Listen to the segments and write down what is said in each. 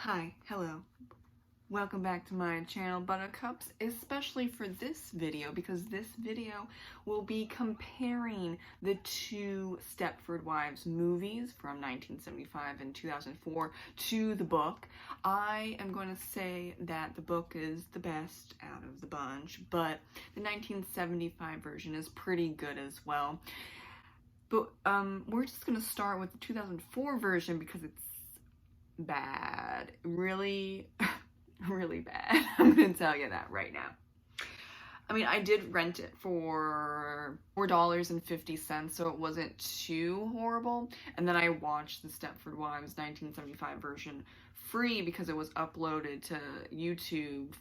Hi, hello. Welcome back to my channel, Buttercups, especially for this video, because this video will be comparing the two Stepford Wives movies from 1975 and 2004 to the book. I am going to say that the book is the best out of the bunch, but the 1975 version is pretty good as well. But we're just going to start with the 2004 version because it's bad. Really, really bad. I'm gonna tell you that right now. I mean, I did rent it for $4.50, so it wasn't too horrible. And then I watched the Stepford Wives 1975 version free because it was uploaded to YouTube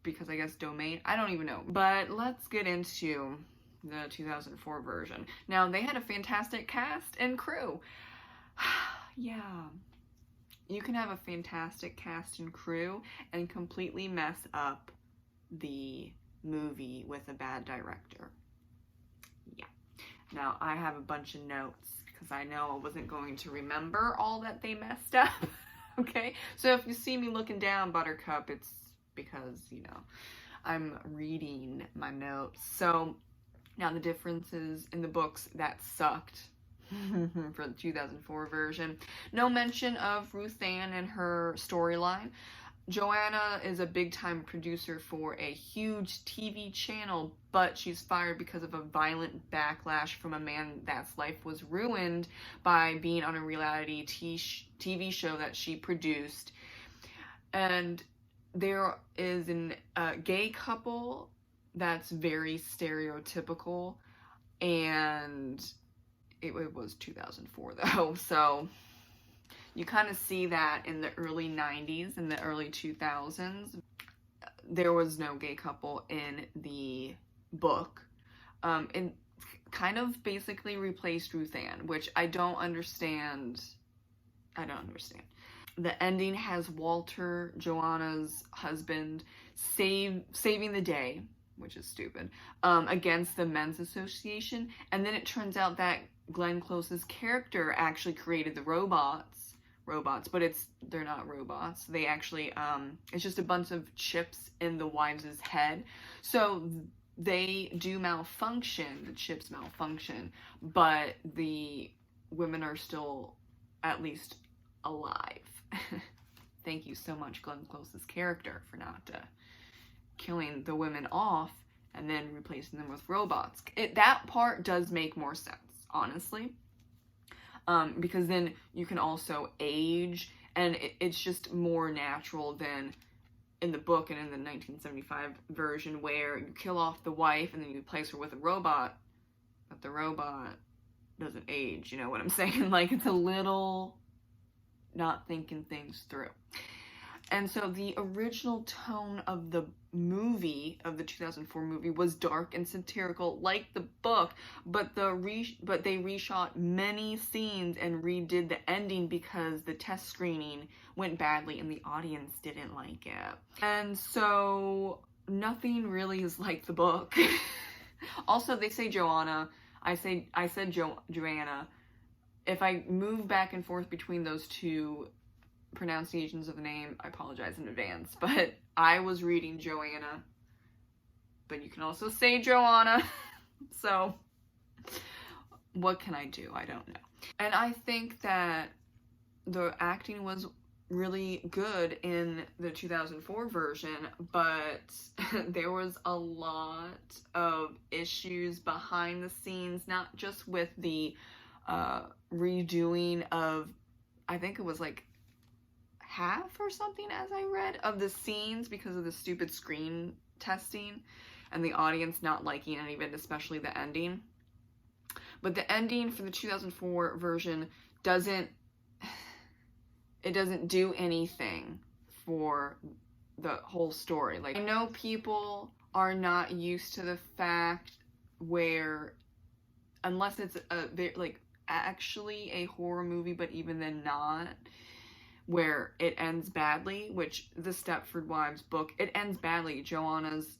because I guess domain, I don't even know. But let's get into the 2004 version. Now, they had a fantastic cast and crew. Yeah. You can have a fantastic cast and crew and completely mess up the movie with a bad director. Yeah. Now, I have a bunch of notes because I know I wasn't going to remember all that they messed up. Okay? So if you see me looking down, Buttercup, it's because, you know, I'm reading my notes. So, now the differences in the books that sucked. For the 2004 version. No mention of Ruth Ann and her storyline. Joanna is a big-time producer for a huge TV channel, but she's fired because of a violent backlash from a man that's life was ruined by being on a reality TV show that she produced. And there is a gay couple that's very stereotypical, and it was 2004 though, so you kind of see that in the early 90s and the early 2000s. There was no gay couple in the book. And kind of basically replaced Ruth Ann, which I don't understand. The ending has Walter, Joanna's husband, saving the day, which is stupid, against the men's association, and then it turns out that Glenn Close's character actually created the robots, but they're not robots. They actually, it's just a bunch of chips in the wives' head. So they do malfunction, the chips malfunction, but the women are still at least alive. Thank you so much, Glenn Close's character, for not killing the women off and then replacing them with robots. That part does make more sense, honestly, because then you can also age, and it's just more natural than in the book and in the 1975 version where you kill off the wife and then you replace her with a robot, but the robot doesn't age, you know what I'm saying? Like, it's a little not thinking things through. And so the original tone of the movie, of the 2004 movie, was dark and satirical like the book, but they reshot many scenes and redid the ending because the test screening went badly and the audience didn't like it. And so nothing really is like the book. Also, they say Joanna. I said Joanna. If I move back and forth between those two pronunciations of the name, I apologize in advance, but I was reading Joanna, but you can also say Joanna. So what can I do? I don't know. And I think that the acting was really good in the 2004 version, but there was a lot of issues behind the scenes, not just with the redoing of, I think it was like half or something, as I read, of the scenes because of the stupid screen testing and the audience not liking any of it, especially the ending. But the ending for the 2004 version doesn't do anything for the whole story. Like, I know people are not used to the fact where, unless it's actually a horror movie, but even then not, where it ends badly, which the Stepford Wives book, it ends badly. Joanna's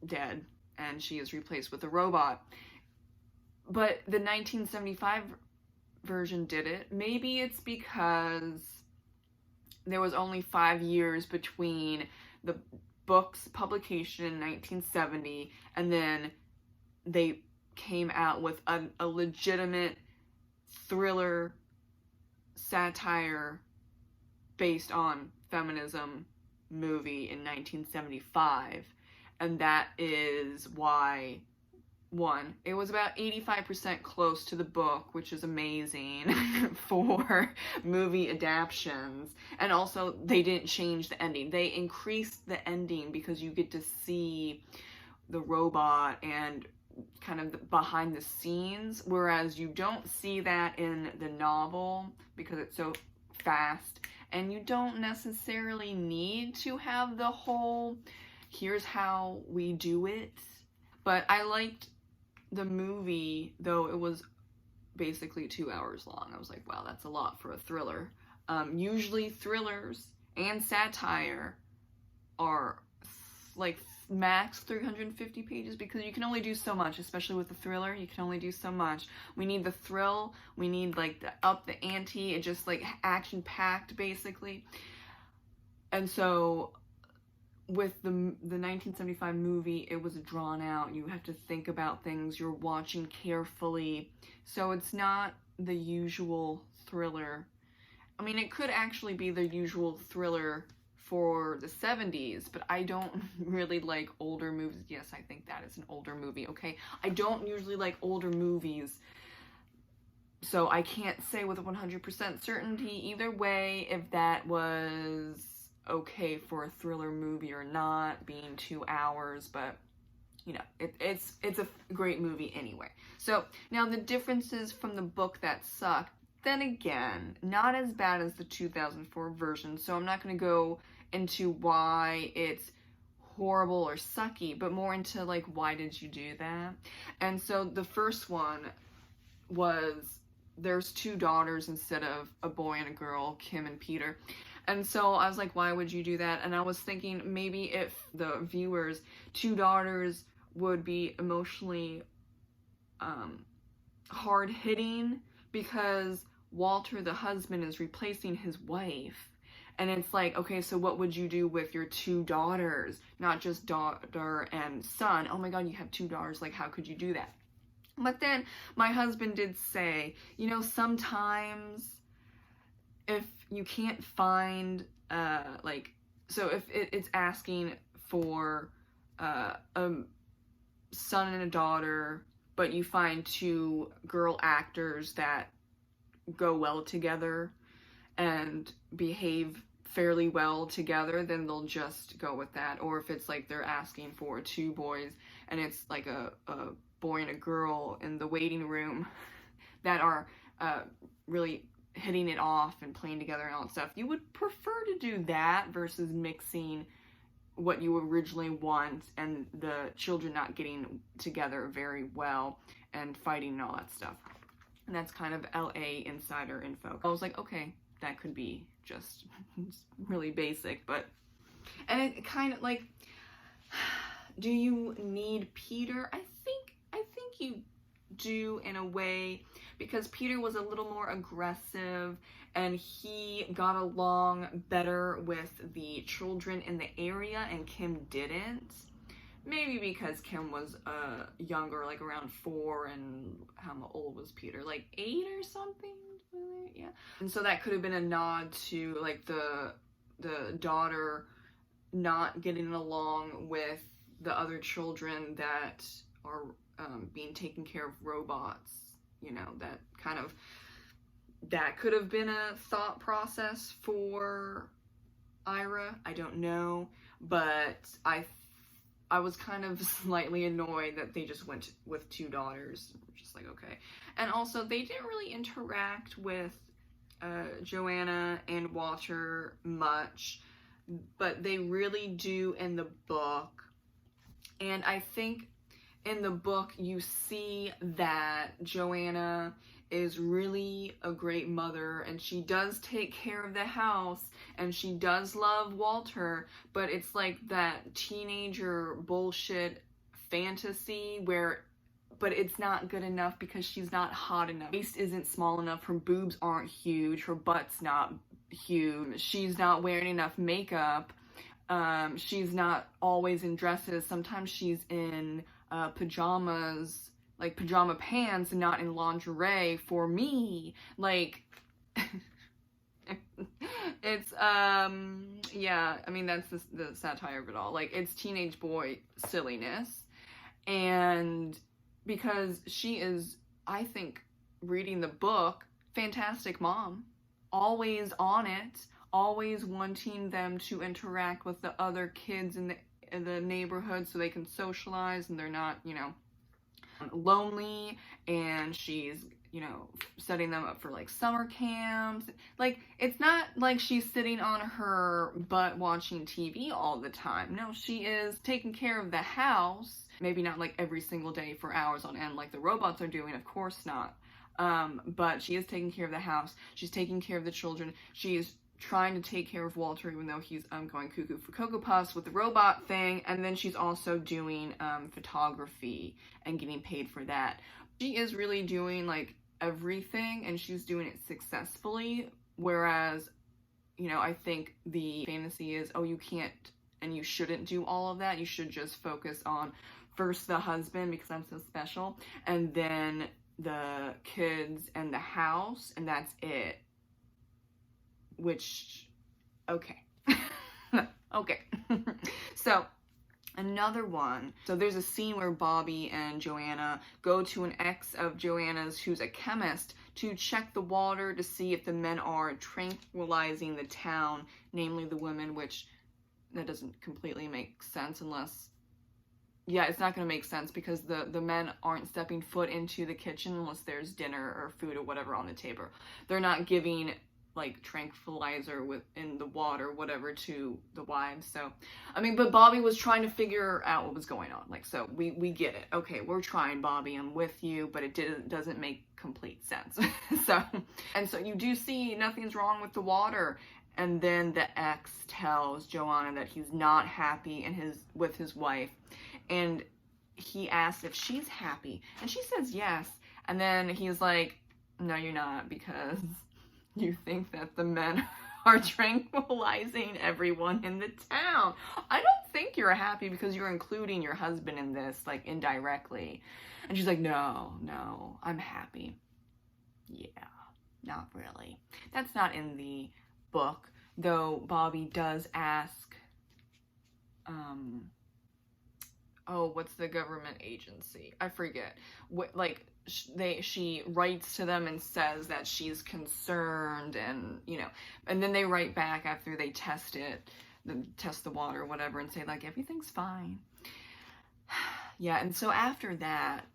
dead and she is replaced with a robot. But the 1975 version did it. Maybe it's because there was only 5 years between the book's publication in 1970 and then they came out with a legitimate thriller satire based on feminism movie in 1975. And that is why, one, it was about 85% close to the book, which is amazing for movie adaptions. And also, they didn't change the ending. They increased the ending because you get to see the robot and kind of the behind the scenes, whereas you don't see that in the novel because it's so fast, and you don't necessarily need to have the whole here's how we do it. But I liked the movie, though it was basically 2 hours long. I was like, wow, that's a lot for a thriller. Usually thrillers and satire are like max 350 pages because you can only do so much, especially with the thriller. You can only do so much. We need the thrill, we need like the up the ante, it just like action packed basically. And so with the 1975 movie, it was drawn out. You have to think about things, you're watching carefully, so it's not the usual thriller. I mean, it could actually be the usual thriller for the 70s, but I don't really like older movies. Yes, I think that is an older movie, okay? I don't usually like older movies, so I can't say with 100% certainty either way if that was okay for a thriller movie or not, being 2 hours, but you know, it's a great movie anyway. So now the differences from the book that suck, then again, not as bad as the 2004 version, so I'm not going to go into why it's horrible or sucky, but more into like, why did you do that? And so the first one was, there's 2 daughters instead of a boy and a girl, Kim and Peter. And so I was like, why would you do that? And I was thinking maybe if the viewers, 2 daughters would be emotionally hard-hitting because Walter, the husband, is replacing his wife. And it's like, okay, so what would you do with your 2 daughters? Not just daughter and son. Oh my God, you have 2 daughters. Like, how could you do that? But then my husband did say, you know, sometimes if you can't find, like, so if it's asking for a son and a daughter, but you find 2 girl actors that go well together and behave fairly well together, then they'll just go with that. Or if it's like they're asking for 2 boys and it's like a boy and a girl in the waiting room that are really hitting it off and playing together and all that stuff, you would prefer to do that versus mixing what you originally want and the children not getting together very well and fighting and all that stuff. And that's kind of LA insider info. I was like, okay, that could be just really basic, but, and it kind of like, do you need Peter? I think you do in a way, because Peter was a little more aggressive and he got along better with the children in the area and Kim didn't. Maybe because Kim was younger, like around 4, and how old was Peter? Like 8 or something? Yeah. And so that could have been a nod to like the daughter not getting along with the other children that are being taken care of robots. You know, that kind of, that could have been a thought process for Ira. I don't know, but I was kind of slightly annoyed that they just went with 2 daughters. Just like, okay. And also, they didn't really interact with Joanna and Walter much, but they really do in the book. And I think in the book, you see that Joanna is really a great mother and she does take care of the house and she does love Walter, but it's like that teenager bullshit fantasy where, but it's not good enough because she's not hot enough. Her waist isn't small enough, her boobs aren't huge, her butt's not huge. She's not wearing enough makeup. She's not always in dresses. Sometimes she's in pajamas, like pajama pants, and not in lingerie for me. Like, it's, yeah, I mean, that's the satire of it all. Like, it's teenage boy silliness. And because she is, I think, reading the book, fantastic mom. Always on it. Always wanting them to interact with the other kids in the neighborhood so they can socialize and they're not, you know, lonely. And she's, you know, setting them up for like summer camps. Like, it's not like she's sitting on her butt watching TV all the time. No, she is taking care of the house. Maybe not like every single day for hours on end like the robots are doing, of course not. But she is taking care of the house. She's taking care of the children. She is trying to take care of Walter, even though he's going cuckoo for Cocoa Puffs with the robot thing. And then she's also doing photography and getting paid for that. She is really doing like everything, and she's doing it successfully. Whereas, you know, I think the fantasy is, oh, you can't and you shouldn't do all of that. You should just focus on first the husband because I'm so special, and then the kids and the house, and that's it. Which, okay. Okay. So, another one. So there's a scene where Bobby and Joanna go to an ex of Joanna's who's a chemist to check the water to see if the men are tranquilizing the town, namely the women, which that doesn't completely make sense unless, yeah, it's not going to make sense because the men aren't stepping foot into the kitchen unless there's dinner or food or whatever on the table. They're not giving like tranquilizer within the water, whatever, to the wives. So, I mean, but Bobby was trying to figure out what was going on. Like, so we get it. Okay, we're trying, Bobby, I'm with you, but it doesn't make complete sense. So you do see nothing's wrong with the water. And then the ex tells Joanna that he's not happy with his wife. And he asks if she's happy. And she says yes. And then he's like, no, you're not, because you think that the men are tranquilizing everyone in the town. I don't think you're happy because you're including your husband in this, like, indirectly. And she's like, no, I'm happy. Yeah, not really. That's not in the book, though Bobby does ask, oh, what's the government agency? I forget. What, like, she writes to them and says that she's concerned, and, you know, and then they write back after they test the water or whatever, and say, like, everything's fine. Yeah, and so after that,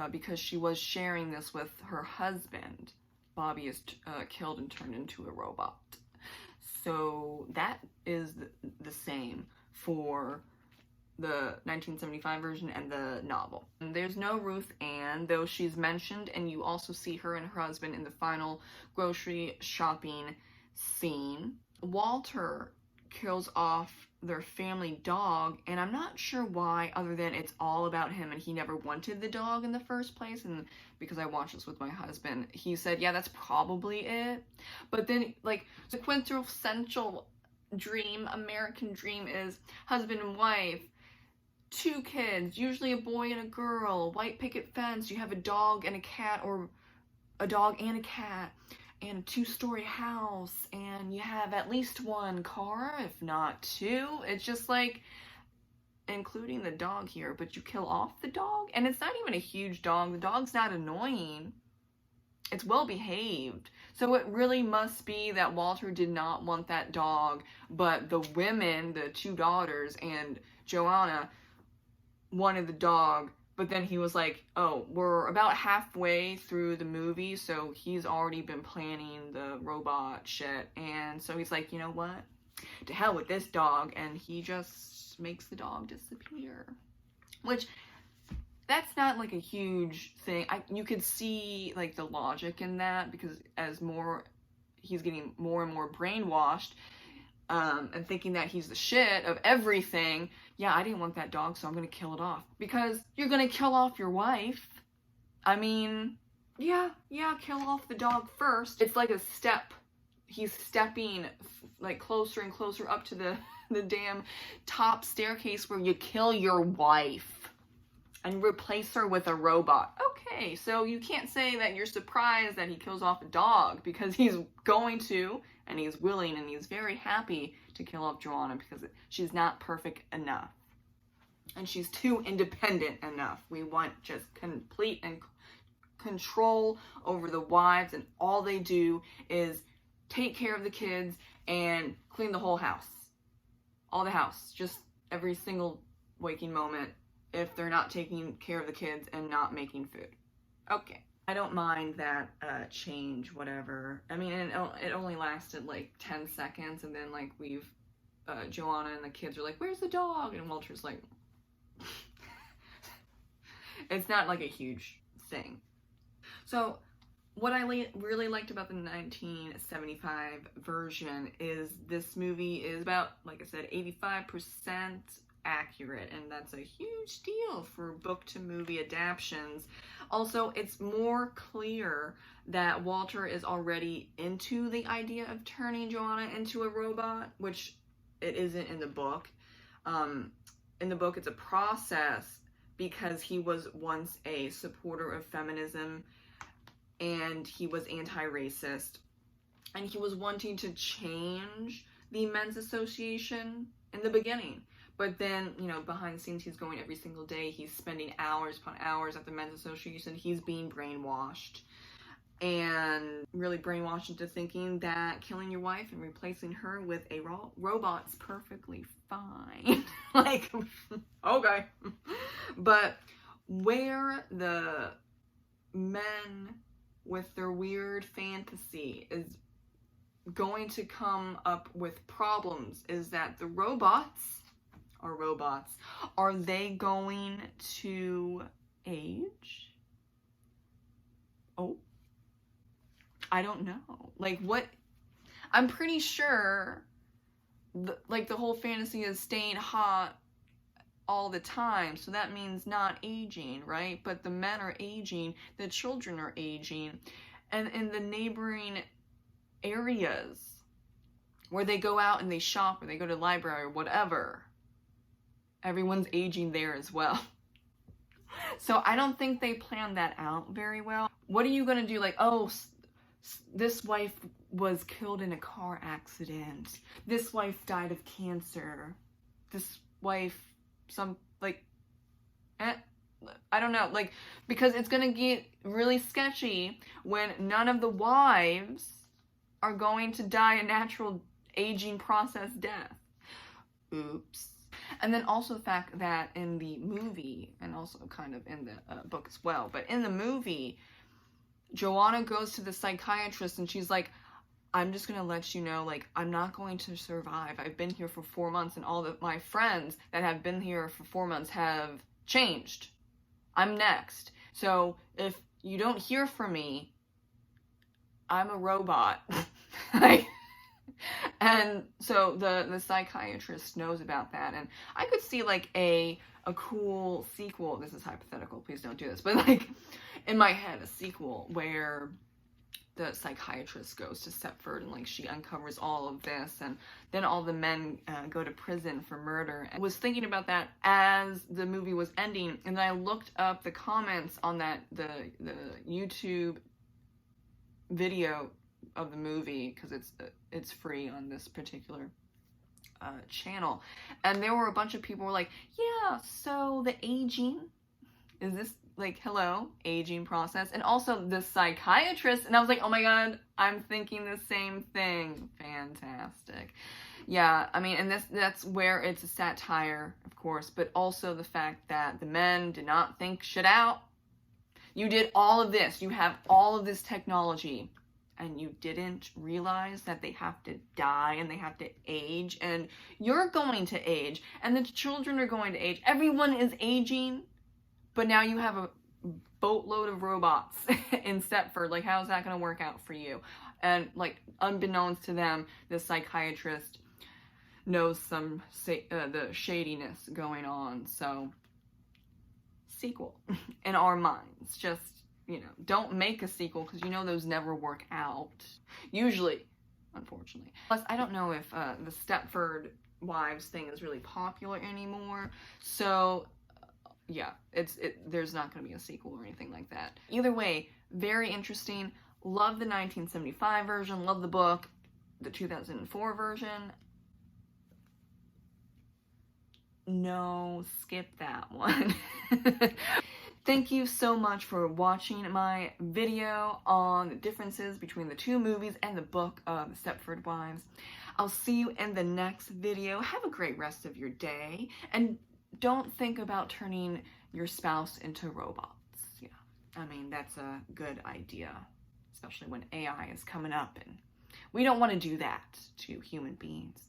because she was sharing this with her husband, Bobby is killed and turned into a robot. So that is the same for the 1975 version and the novel. And there's no Ruth Ann, though she's mentioned, and you also see her and her husband in the final grocery shopping scene. Walter kills off their family dog, and I'm not sure why, other than it's all about him and he never wanted the dog in the first place. And because I watched this with my husband, he said, yeah, that's probably it. But then, like, the quintessential dream, American dream, is husband and wife, 2 kids, usually a boy and a girl, white picket fence, you have a dog and a cat, or a dog and a cat, and a 2-story house, and you have at least 1 car, if not 2. It's just like, including the dog here, but you kill off the dog, and it's not even a huge dog. The dog's not annoying. It's well behaved. So it really must be that Walter did not want that dog, but the women, the 2 daughters, and Joanna wanted the dog. But then he was like, oh, we're about halfway through the movie, so he's already been planning the robot shit. And so he's like, you know what? To hell with this dog. And he just makes the dog disappear. Which, that's not like a huge thing. You could see like the logic in that, because as he's getting more and more brainwashed, and thinking that he's the shit of everything. Yeah, I didn't want that dog, so I'm gonna kill it off. Because you're gonna kill off your wife. I mean, yeah, kill off the dog first. It's like a step he's stepping like closer and closer up to the damn top staircase where you kill your wife and replace her with a robot. Okay, so you can't say that you're surprised that he kills off a dog, because he's going to, and he's willing, and he's very happy to kill off Joanna because she's not perfect enough. And she's too independent enough. We want just complete and control over the wives, and all they do is take care of the kids and clean the whole house. All the house, just every single waking moment, if they're not taking care of the kids and not making food. Okay. I don't mind that change, whatever. I mean, it only lasted like 10 seconds, and then like Joanna and the kids are like, where's the dog? And Walter's like, it's not like a huge thing. So what I really liked about the 1975 version is this movie is about, like I said, 85% accurate, and that's a huge deal for book to movie adaptations. Also, it's more clear that Walter is already into the idea of turning Joanna into a robot, which it isn't in the book. In the book, it's a process because he was once a supporter of feminism, and he was anti-racist, and he was wanting to change the men's association in the beginning. But then, you know, behind the scenes, he's going every single day. He's spending hours upon hours at the men's association. He's being brainwashed, and really brainwashed into thinking that killing your wife and replacing her with a robot's perfectly fine. Like, okay. But where the men with their weird fantasy is going to come up with problems is that the robots, are they going to age? Oh, I don't know. Like, what? I'm pretty sure the whole fantasy is staying hot all the time, so that means not aging, right? But the men are aging, the children are aging, and in the neighboring areas where they go out and they shop, or they go to the library or whatever, everyone's aging there as well. So I don't think they planned that out very well. What are you gonna do? Like, oh, this wife was killed in a car accident. This wife died of cancer. This wife, I don't know, like, because it's gonna get really sketchy when none of the wives are going to die a natural aging process death. Oops. And then also the fact that in the movie, and also kind of in the book as well, but in the movie, Joanna goes to the psychiatrist and she's like, I'm just gonna let you know, like, I'm not going to survive. I've been here for 4 months, and all of my friends that have been here for 4 months have changed. I'm next. So if you don't hear from me, I'm a robot. Like, and so the psychiatrist knows about that, and I could see like a cool sequel. This is hypothetical, please don't do this, but like in my head, a sequel where the psychiatrist goes to Stepford and like she uncovers all of this, and then all the men go to prison for murder. I was thinking about that as the movie was ending, and then I looked up the comments on that the YouTube video of the movie, because it's free on this particular channel, and there were a bunch of people who were like, yeah, so the aging, is this like, hello, aging process? And also the psychiatrist, and I was like, oh my god, I'm thinking the same thing. Fantastic. Yeah, I mean, and that's where it's a satire, of course, but also the fact that the men did not think shit out. You did all of this, you have all of this technology, and you didn't realize that they have to die and they have to age, and you're going to age, and the children are going to age. Everyone is aging, but now you have a boatload of robots in Stepford. Like, how's that going to work out for you? And like, unbeknownst to them, the psychiatrist knows some the shadiness going on. So, sequel in our minds. Just, you know, don't make a sequel, because you know those never work out. Usually unfortunately. Plus, I don't know if the Stepford Wives thing is really popular anymore, so yeah, there's not going to be a sequel or anything like that. Either way, very interesting. Love the 1975 version, love the book. The 2004 version, no, skip that one. Thank you so much for watching my video on the differences between the two movies and the book of Stepford Wives. I'll see you in the next video. Have a great rest of your day, and don't think about turning your spouse into robots. Yeah, I mean, that's a good idea, especially when AI is coming up, and we don't want to do that to human beings.